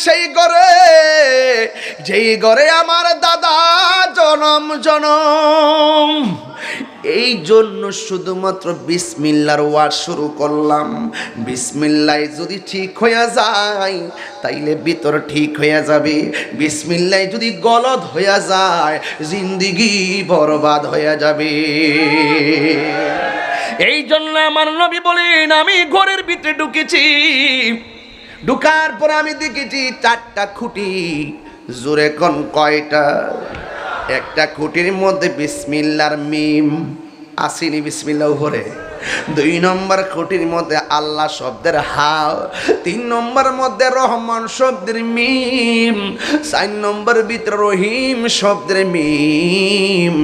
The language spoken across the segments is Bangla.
সেই ঘরে, যেই ঘরে আমার দাদা জনম জনম। এই জন্য শুধুমাত্র বিসমিল্লাহর ওয়াজ শুরু করলাম। বিসমিল্লাহ যদি ঠিক হয়ে যায় তাইলে ভিতর ঠিক হয়ে যাবে। বিসমিল্লাহ যদি গলদ হয়ে যায় জিন্দেগি বরবাদ হয়ে যাবে। এই জন্য আমার নবী বলেন, আমি ঘরের ভিতরে ঢুকেছি, ঢুকার পর আমি দেখেছি 4টা খুঁটি। জোরে কোন কয়টা? একটা খুঁটির মধ্যে বিসমিল্লাহর মিম আসেনি, বিসমিল্লাহ উপরে। 2 নম্বর খুঁটির মধ্যে আল্লাহ শব্দের হা। 3 নম্বর মধ্যে রহমান শব্দের মিম। 4 নম্বর ভিতরে রহিম শব্দের মিম।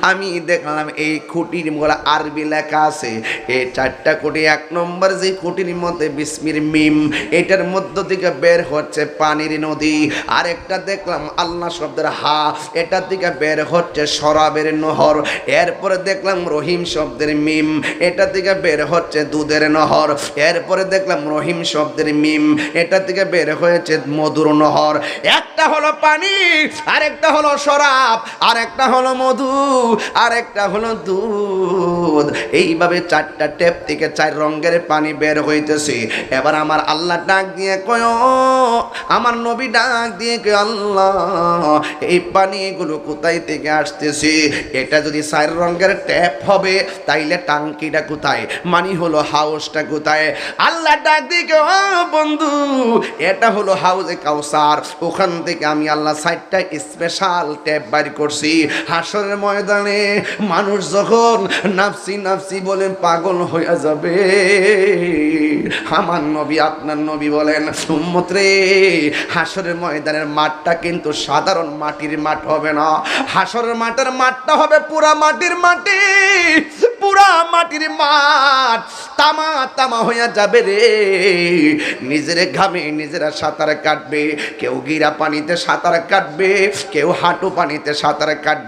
আমি দেখলাম এই খুঁটির মধ্যে আরবি লেখা আছে। এই 4টা খুঁটি, 1 নম্বর যে খুঁটির মধ্যে বিসমির মিম, এটার মধ্য থেকে বের হচ্ছে পানির নদী। আরেকটা দেখলাম আল্লাহ শব্দের হা, এটার থেকে বের হচ্ছে শরাবের নহর। এরপরে দেখলাম রহিম শব্দের মিম, এটা থেকে বের হচ্ছে দুধের নহর। এরপরে দেখলাম রহিম শব্দের মিম, এটা থেকে বের হয়েছে মধুর নহর। একটা হলো পানি, আরেকটা হলো শরাব, আরেকটা হলো মধু, আরেকটা হলো দুধ। এইভাবে 4টা টেপ থেকে 4 রঙের পানি বের হইতেছে। এবার আমার আল্লাহ ডাক দিয়ে কয়, আমার নবী ডাক দিয়ে কয়, আল্লাহ এই পানিগুলো কোথায় থেকে আসতেছে? এটা যদি 4 রঙের ট্যাপ হবে তাইলে টাঙ্কিটা কোথায়, মানে হলো হাউসটা কোথায়? আল্লাহ ডাক দিয়ে ও বন্ধু, এটা হলো হাউজে কাউসার। ওখান থেকে আমি আল্লাহ 4টা স্পেশাল ট্যাপ বাইর করছি। হাসরের ময়দানে মানুষ যখন নাফসি নাফসি বলেন পাগল হয়ে যাবে, আমার নবী আপনার নবী বলেন, উম্মত রে, হাসরের ময়দানের মাঠটা কিন্তু সাধারণ মাটির মাঠ হবে না। হাসরের মাঠের মাঠটা হবে পুরা মাটির মাটি, পুরা মাটির মাঠ তামা তামা হইয়া যাবে রে। নিজের ঘামে নিজেরা সাঁতার কাটবে, কেউ গিরা পানিতে সাঁতার কাটবে, কেউ হাঁটু পানিতে সাঁতার কাটবে।